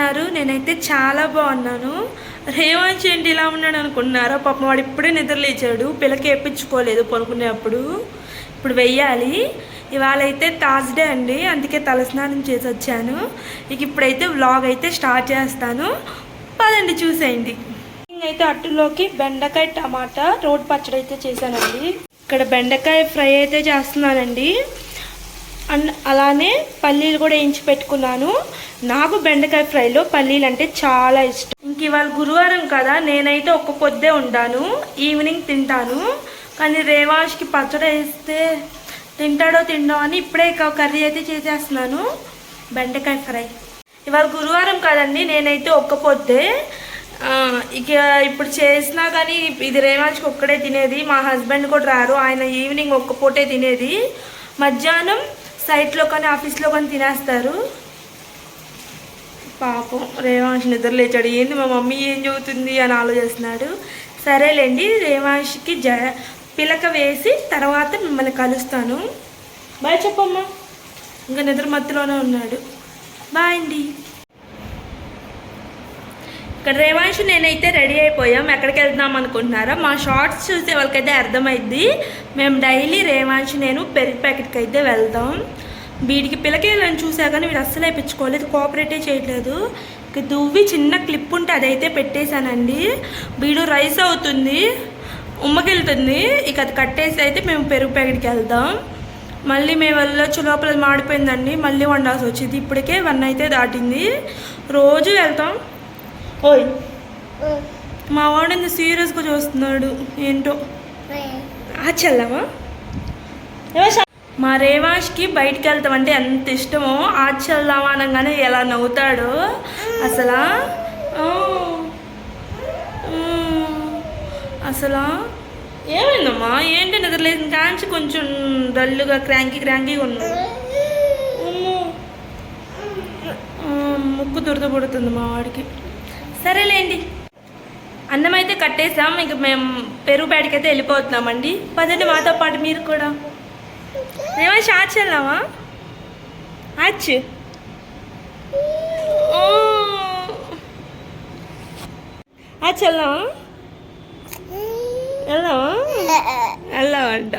ఉన్నారు? నేనైతే చాలా బాగున్నాను. రేవాంశ్ ఏంటి ఇలా ఉన్నాడు అనుకున్నారా? పాపం వాడు ఇప్పుడే నిద్ర లేచాడు. పిల్లకి వేయించుకోలేదు పనుకునేప్పుడు. ఇప్పుడు వెయ్యాలి. ఇవాళ అయితే థర్స్డే అండి, అందుకే తలస్నానం చేసి వచ్చాను. ఇక ఇప్పుడైతే వ్లాగ్ అయితే స్టార్ట్ చేస్తాను. పదండి చూసేయండి. అయితే అట్టులోకి బెండకాయ టమాటా రోడ్ పచ్చడి అయితే చేశానండి. ఇక్కడ బెండకాయ ఫ్రై అయితే చేస్తున్నానండి. అలానే పల్లీలు కూడా వేయించి పెట్టుకున్నాను. నాకు బెండకాయ ఫ్రైలో పల్లీలు అంటే చాలా ఇష్టం. ఇంక ఇవాళ గురువారం కదా, నేనైతే ఒక్క పొద్దే ఉంటాను. ఈవినింగ్ తింటాను. కానీ రేవాష్కి పచ్చడి వేస్తే తింటాడో తిండో అని ఇప్పుడే కర్రీ అయితే చేసేస్తున్నాను. బెండకాయ ఫ్రై. ఇవాళ గురువారం కదండి, నేనైతే ఒక్క పొద్దే. ఇక ఇప్పుడు చేసినా కానీ ఇది రేవాష్కి ఒక్కడే తినేది. మా హస్బెండ్ కూడా రారు, ఆయన ఈవినింగ్ ఒక్క పూటే తినేది. మధ్యాహ్నం సైట్లో కానీ ఆఫీస్లో కానీ తినేస్తారు. పాపం రేవాంశ్ నిద్ర లేచాడు. ఏంది మా మమ్మీ ఏం చదువుతుంది అని ఆలోచిస్తున్నాడు. సరేలేండి, రేవాంష్కి పిలక వేసి తర్వాత మిమ్మల్ని కలుస్తాను. బాయ్ చెప్పమ్మా. ఇంకా నిద్ర మత్తులోనే ఉన్నాడు. బాయ్ అండి. ఇక్కడ రేవాంశ్ నేనైతే రెడీ అయిపోయాం. ఎక్కడికి వెళ్తున్నాం అనుకుంటున్నారా? మా షార్ట్స్ చూసే వాళ్ళకైతే అర్థమైద్ది. మేము డైలీ రేవాంశ్ నేను పెరుగు ప్యాకెట్కి అయితే వెళ్తాం. వీడికి పిల్లకేళ్ళని చూసా కానీ వీడు అస్సలు వేయించుకోలేదు, కోఆపరేటే చేయట్లేదు. ఇక దువ్వి చిన్న క్లిప్ ఉంటే అదైతే పెట్టేశానండి. వీడు రైస్ అవుతుంది, ఉమ్మకెళ్తుంది. ఇక అది కట్టేసి అయితే మేము పెరుగు ప్యాకెట్కి వెళ్దాం. మళ్ళీ మేము వెళ్ళొచ్చు, లోపల మాడిపోయిందండి, మళ్ళీ వండాల్సి వచ్చింది. ఇప్పటికే 1 అయితే దాటింది. రోజు వెళ్తాం. ఓయ్ మా వాడు సీరియస్గా చూస్తున్నాడు ఏంటో. ఆచెల్దామా? మా రేవాష్కి బయటికి వెళ్తాం అంటే ఎంత ఇష్టమో. ఆచెల్దామా అనగానే ఎలా నవ్వుతాడో అసలు. అసలు ఏమైందమ్మా? ఏంటి నిద్రలేదు కాంచి కొంచెం డల్లుగా క్రాంకీగా ఉన్నాడు. ముక్కు దురద పడుతుంది మా వాడికి. సరేలేండి, అన్నం అయితే కట్టేసాం. ఇక మేము పెరుగు ప్యాకెట్కి అయితే వెళ్ళిపోతున్నామండి. పదండి మాతో పాటు మీరు కూడా. ఏమైనా షార్ట్స్ వెళ్దామా? అచ్చు వెళ్దామా? వెళ్దామంట.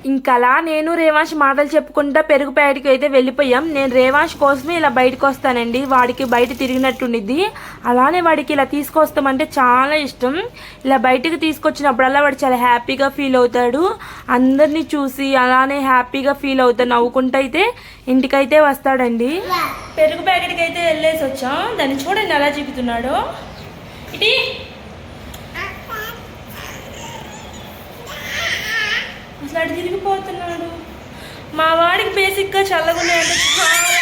ఇంకలా నేను రేవాంశ్ మాటలు చెప్పుకుంటా పెరుగు ప్యాకెట్కి అయితే వెళ్ళిపోయాం. నేను రేవాంశ్ కోసమే ఇలా బయటకు వస్తానండి. వాడికి బయట తిరిగినట్టుండిద్ది. అలానే వాడికి ఇలా తీసుకొస్తామంటే చాలా ఇష్టం. ఇలా బయటకు తీసుకొచ్చినప్పుడల్లా వాడు చాలా హ్యాపీగా ఫీల్ అవుతాడు. అందరినీ చూసి అలానే హ్యాపీగా ఫీల్ అవుతాడు. నవ్వుకుంటూ అయితే ఇంటికైతే వస్తాడండి. పెరుగు ప్యాకెట్కి అయితే వెళ్ళేసి వచ్చాం. దాన్ని చూడండి ఎలా చూపుతున్నాడో. ఇటీ అసలు అటు తిరిగిపోతున్నాడు. మా వాడికి బేసిక్గా చల్లగున్నాయంటే చాలా.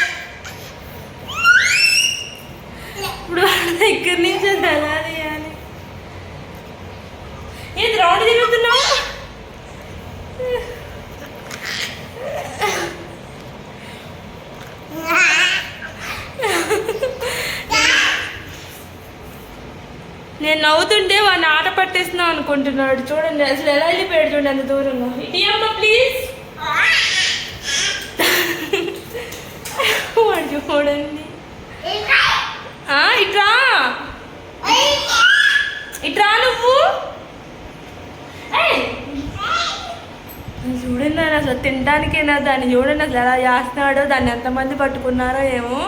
ఇప్పుడు వాడి దగ్గర నుంచి ఎలా తీయాలి? ఏది రౌండ్ తిరుగుతున్నావు? నేను నవ్వుతుంటే వాడిని ఆట పట్టేస్తున్నావు అనుకుంటున్నాడు. చూడండి అసలు ఎలా వెళ్ళిపోయాడు. చూడండి అంత దూరంగా. ఇటీ అమ్మ ప్లీజ్. వాడు చూడండి. ఇట్రా ఇట్రా నువ్వు. చూడండి అసలు తినడానికైనా దాన్ని చూడండి అసలు ఎలా చేస్తున్నాడో. దాన్ని ఎంతమంది పట్టుకున్నారో ఏమో.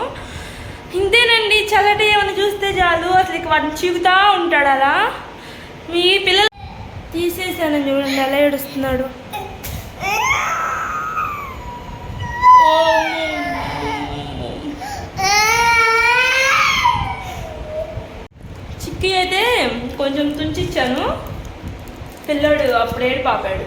ఇంతేనండి, చల్లటి ఏమైనా చూస్తే చాలు అసలు ఇక వాటిని చీకుతా ఉంటాడు. అలా మీ పిల్లలు తీసేసాను చూడండి ఎలా ఏడుస్తున్నాడు. చిక్కి అయితే కొంచెం తుంచిచ్చాను. పిల్లాడు అప్పుడేడు పాపాడు.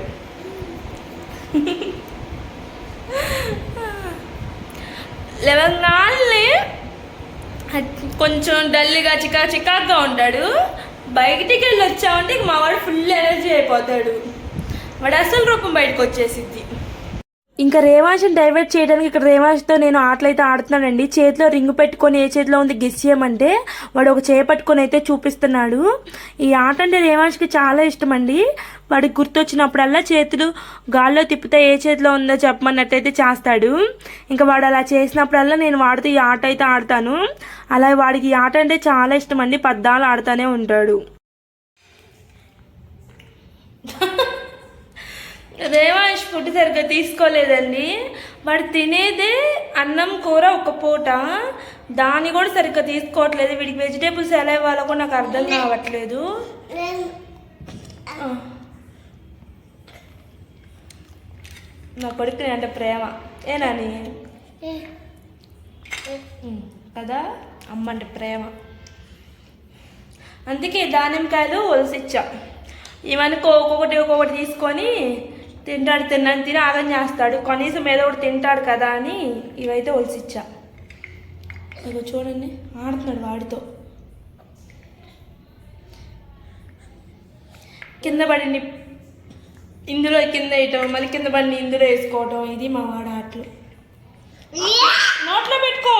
లేవగానే కొంచెం డల్గా చికాగా ఉంటాడు. బయటికి వెళ్ళి వచ్చామంటే మా వాడు ఫుల్ ఎనర్జీ అయిపోతాడు. వాడు అసలు రూపం బయటకు వచ్చేసిద్ది. ఇంకా రేవాంశ్ని డైవర్ట్ చేయడానికి ఇక్కడ రేవాంశ్తో నేను ఆటలైతే ఆడుతున్నానండి. చేతిలో రింగ్ పెట్టుకొని ఏ చేతిలో ఉంది గెస్ చేయమంటే వాడు ఒక చేయి పట్టుకొని అయితే చూపిస్తున్నాడు. ఈ ఆట అంటే రేవాంశ్కి చాలా ఇష్టం అండి. వాడికి గుర్తొచ్చినప్పుడల్లా చేతులు గాల్లో తిప్పితే ఏ చేతిలో ఉందో చెప్పమన్నట్టయితే చేస్తాడు. ఇంకా వాడు అలా చేసినప్పుడల్లా నేను వాడితో ఈ ఆట అయితే ఆడతాను. అలా వాడికి ఈ ఆట అంటే చాలా ఇష్టం అండి. పద్దాలు ఆడుతూనే ఉంటాడు. రేవాంశ్ ఫుడ్ సరిగ్గా తీసుకోలేదండి. వాడు తినేదే అన్నం కూర ఒక పూట, దాన్ని కూడా సరిగ్గా తీసుకోవట్లేదు. వీడికి వెజిటేబుల్స్ ఎలా ఇవ్వాలో కూడా నాకు అర్థం కావట్లేదు. నా కొడుకుని అంటే ప్రేమ ఏనాని కదా, అమ్మ అంటే ప్రేమ. అందుకే దానిమ్మకాయలు ఒలిసిచ్చా. ఇవన్నీ ఒక్కొక్కటి తీసుకొని తింటాడు. తిని ఆగం చేస్తాడు. కనీసం ఏదో ఒకటి తింటాడు కదా అని ఇవైతే ఒలిసిచ్చా. ఇగో చూడండి ఆడుతున్నాడు వాడితో. కింద పడింది ఇందులో కింద వేయటం, మళ్ళీ కింద పడిని ఇందులో వేసుకోవటం, ఇది మా వాడు ఆటలు. నోట్లో పెట్టుకో.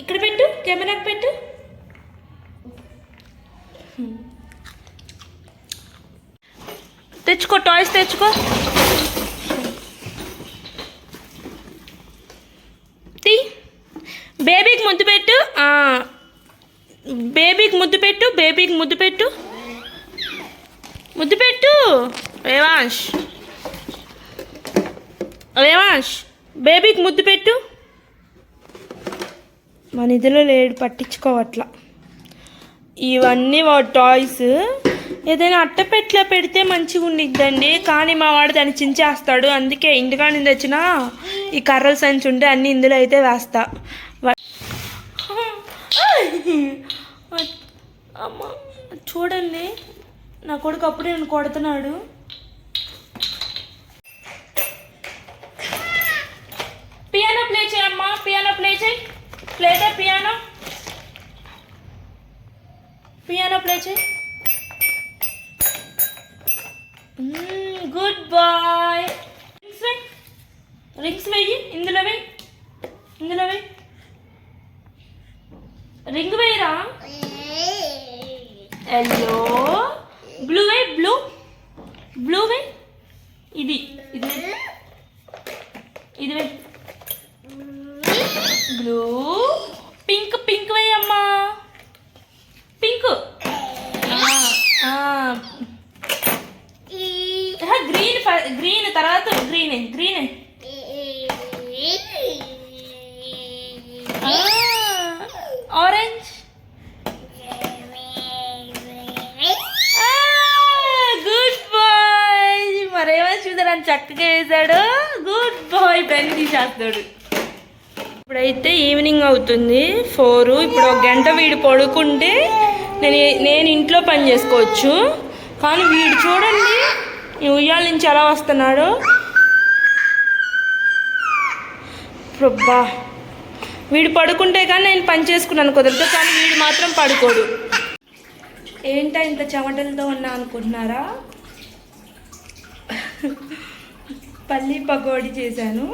ఇక్కడ పెట్టు, కెమెరాకి పెట్టు. తెచ్చుకో, టాయ్స్ తెచ్చుకో. బేబీకి ముద్దు పెట్టు, బేబీకి ముద్దు పెట్టు, బేబీకి ముద్దు పెట్టు, ముద్దు పెట్టు. రేవాంశ్ బేబీకి ముద్దు పెట్టు. మన ఇదిలో లేడు, పట్టించుకోవట్లా. ఇవన్నీ వాడు టాయ్స్. ఏదైనా అట్టపెట్లో పెడితే మంచిగా ఉండిద్దండి, కానీ మా వాడు దాన్ని చించేస్తాడు. అందుకే ఇంటికాడ నుంచి వచ్చిన ఈ కర్రల సంచి ఉంటే అన్నీ ఇందులో అయితే వేస్తా. అమ్మ చూడండి, నా కొడుకు అప్పుడే నన్ను కొడుతున్నాడు. పియానో ప్లే చేయమ్మా, పియానో ప్లే చేయి. ప్లేటే పియానో ప్లే చేయి. Good boy. రింగ్స్ వెయ్యి, ఇందులో వెయ్యి, ఇందులో వెయ్యి. రింగ్ వేయరా. ఎల్లో, బ్లూ వెయ్యి, బ్లూ వెయ్యి. ఇది వెయ్యి. బ్లూ. పింక్ వేయమ్మా, పింక్. గ్రీన్ తర్వాత గ్రీన్. ఆరెంజ్. Good boy. మరేమో చూద్దాం, చక్కగా వేసాడు. Good bye. పెన్ తీసేస్తాడు. ఇప్పుడైతే ఈవినింగ్ అవుతుంది 4. ఇప్పుడు 1 గంట వీడు పడుకుంటే నేను ఇంట్లో పని చేసుకోవచ్చు. కానీ వీడు చూడండి ఉయ్యాల నుంచి ఎలా వస్తున్నాడు. ప్రబ్బా, వీడు పడుకుంటే కానీ నేను పని చేసుకున్నాను కుదరదు, కానీ వీడు మాత్రం పడుకోడు. ఏంటా ఇంత చెమటలతో ఉన్నా అనుకుంటున్నారా? పల్లి పకోడీ చేశాను.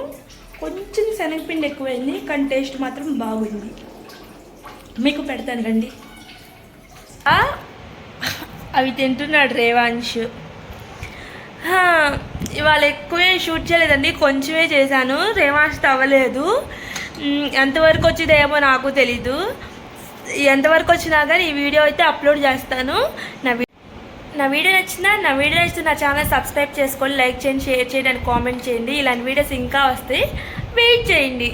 కొంచెం శనగపిండి ఎక్కువైంది, కానీ టేస్ట్ మాత్రం బాగుంది. మీకు పెడతాను రండి. అవి తింటున్నాడు రేవాంశ్. ఇవాళ ఎక్కువే షూట్ చేయలేదండి, కొంచెమే చేశాను. రేవాంశ్ అవ్వలేదు. ఎంతవరకు వచ్చిందేమో నాకు తెలీదు. ఎంతవరకు వచ్చినా కానీ ఈ వీడియో అయితే అప్లోడ్ చేస్తాను. నా వీడియో నచ్చితే నా ఛానల్ సబ్స్క్రైబ్ చేసుకొని లైక్ చేయండి, షేర్ చేయండి అండ్ కామెంట్ చేయండి. ఇలాంటి వీడియోస్ ఇంకా వస్తాయి, వెయిట్ చేయండి.